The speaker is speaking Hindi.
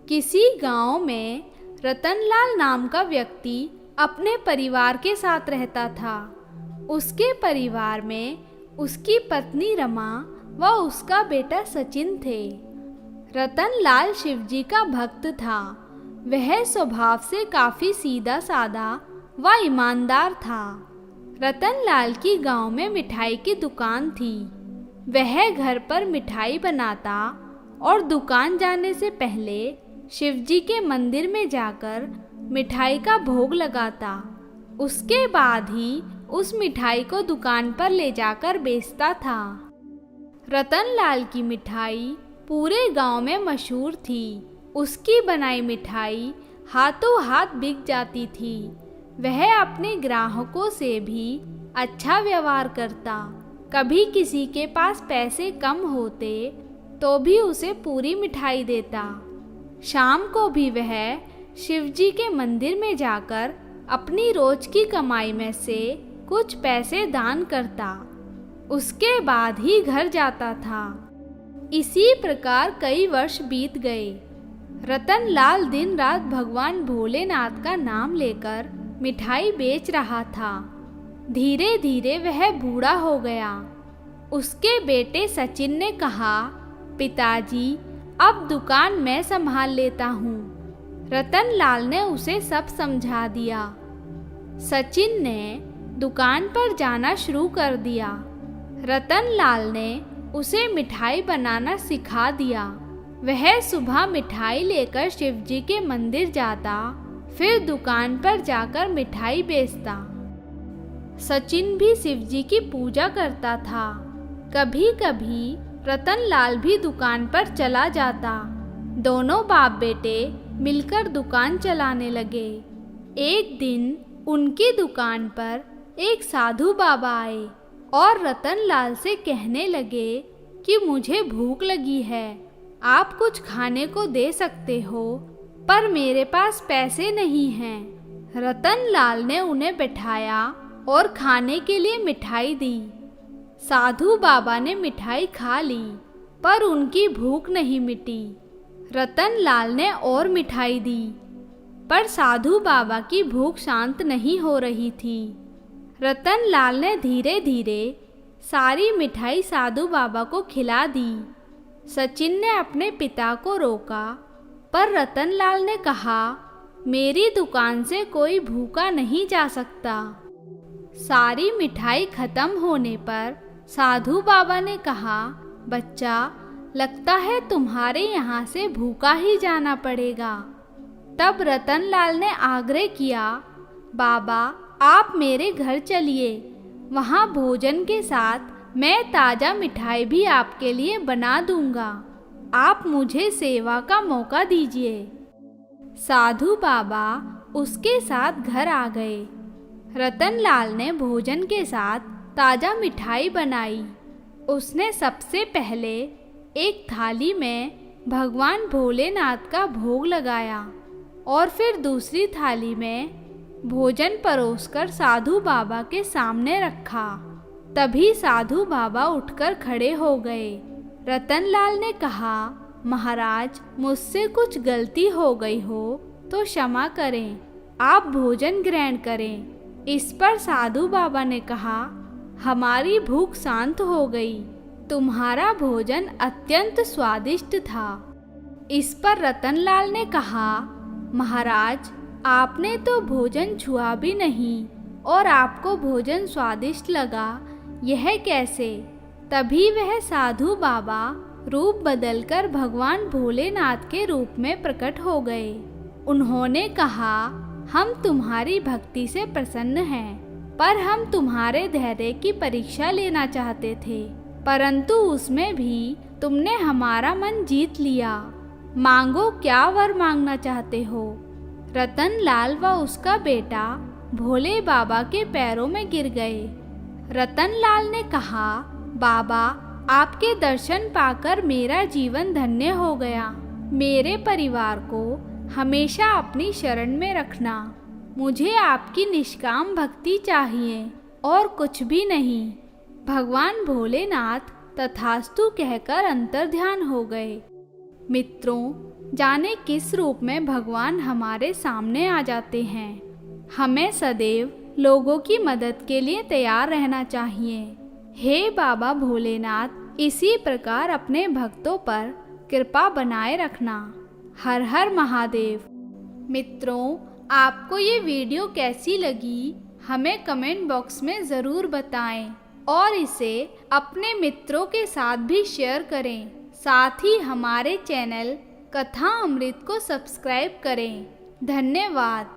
किसी गांव में रतनलाल नाम का व्यक्ति अपने परिवार के साथ रहता था। उसके परिवार में उसकी पत्नी रमा व उसका बेटा सचिन थे। रतनलाल शिवजी का भक्त था। वह स्वभाव से काफी सीधा साधा व ईमानदार था। रतनलाल की गांव में मिठाई की दुकान थी। वह घर पर मिठाई बनाता और दुकान जाने से पहले शिवजी के मंदिर में जाकर मिठाई का भोग लगाता। उसके बाद ही उस मिठाई को दुकान पर ले जाकर बेचता था। रतनलाल की मिठाई पूरे गांव में मशहूर थी। उसकी बनाई मिठाई हाथों हाथ बिक जाती थी। वह अपने ग्राहकों से भी अच्छा व्यवहार करता। कभी किसी के पास पैसे कम होते तो भी उसे पूरी मिठाई देता। शाम को भी वह शिवजी के मंदिर में जाकर अपनी रोज की कमाई में से कुछ पैसे दान करता। उसके बाद ही घर जाता था। इसी प्रकार कई वर्ष बीत गए। रतनलाल दिन रात भगवान भोलेनाथ का नाम लेकर मिठाई बेच रहा था। धीरे धीरे वह बूढ़ा हो गया। उसके बेटे सचिन ने कहा, पिताजी, अब दुकान मैं संभाल लेता हूँ। रतनलाल ने उसे सब समझा दिया। सचिन ने दुकान पर जाना शुरू कर दिया। रतनलाल ने उसे मिठाई बनाना सिखा दिया। वह सुबह मिठाई लेकर शिवजी के मंदिर जाता, फिर दुकान पर जाकर मिठाई बेचता। सचिन भी शिवजी की पूजा करता था। कभी कभी रतनलाल भी दुकान पर चला जाता। दोनों बाप बेटे मिलकर दुकान चलाने लगे। एक दिन उनकी दुकान पर एक साधु बाबा आए और रतनलाल से कहने लगे कि मुझे भूख लगी है, आप कुछ खाने को दे सकते हो, पर मेरे पास पैसे नहीं हैं। रतनलाल ने उन्हें बैठाया और खाने के लिए मिठाई दी। साधु बाबा ने मिठाई खा ली, पर उनकी भूख नहीं मिटी। रतनलाल ने और मिठाई दी, पर साधु बाबा की भूख शांत नहीं हो रही थी। रतनलाल ने धीरे धीरे सारी मिठाई साधु बाबा को खिला दी। सचिन ने अपने पिता को रोका, पर रतनलाल ने कहा, मेरी दुकान से कोई भूखा नहीं जा सकता। सारी मिठाई खत्म होने पर साधु बाबा ने कहा, बच्चा, लगता है तुम्हारे यहाँ से भूखा ही जाना पड़ेगा। तब रतनलाल ने आग्रह किया, बाबा, आप मेरे घर चलिए। वहाँ भोजन के साथ मैं ताज़ा मिठाई भी आपके लिए बना दूंगा। आप मुझे सेवा का मौका दीजिए। साधु बाबा उसके साथ घर आ गए। रतनलाल ने भोजन के साथ ताज़ा मिठाई बनाई। उसने सबसे पहले एक थाली में भगवान भोलेनाथ का भोग लगाया और फिर दूसरी थाली में भोजन परोसकर साधु बाबा के सामने रखा। तभी साधु बाबा उठकर खड़े हो गए। रतनलाल ने कहा, महाराज, मुझसे कुछ गलती हो गई हो तो क्षमा करें, आप भोजन ग्रहण करें। इस पर साधु बाबा ने कहा, हमारी भूख शांत हो गई। तुम्हारा भोजन अत्यंत स्वादिष्ट था। इस पर रतनलाल ने कहा, महाराज, आपने तो भोजन छुआ भी नहीं और आपको भोजन स्वादिष्ट लगा, यह कैसे? तभी वह साधु बाबा रूप बदलकर भगवान भोलेनाथ के रूप में प्रकट हो गए। उन्होंने कहा, हम तुम्हारी भक्ति से प्रसन्न हैं, पर हम तुम्हारे धैर्य की परीक्षा लेना चाहते थे, परंतु उसमें भी तुमने हमारा मन जीत लिया। मांगो, क्या वर मांगना चाहते हो? रतनलाल व उसका बेटा भोले बाबा के पैरों में गिर गए। रतनलाल ने कहा, बाबा, आपके दर्शन पाकर मेरा जीवन धन्य हो गया। मेरे परिवार को हमेशा अपनी शरण में रखना। मुझे आपकी निष्काम भक्ति चाहिए और कुछ भी नहीं। भगवान भोलेनाथ तथास्तु कहकर अंतर्ध्यान हो गए। मित्रों, जाने किस रूप में भगवान हमारे सामने आ जाते हैं। हमें सदैव लोगों की मदद के लिए तैयार रहना चाहिए। हे बाबा भोलेनाथ, इसी प्रकार अपने भक्तों पर कृपा बनाए रखना। हर हर महादेव। मित्रों, आपको ये वीडियो कैसी लगी हमें कमेंट बॉक्स में ज़रूर बताएं और इसे अपने मित्रों के साथ भी शेयर करें। साथ ही हमारे चैनल कथा अमृत को सब्सक्राइब करें। धन्यवाद।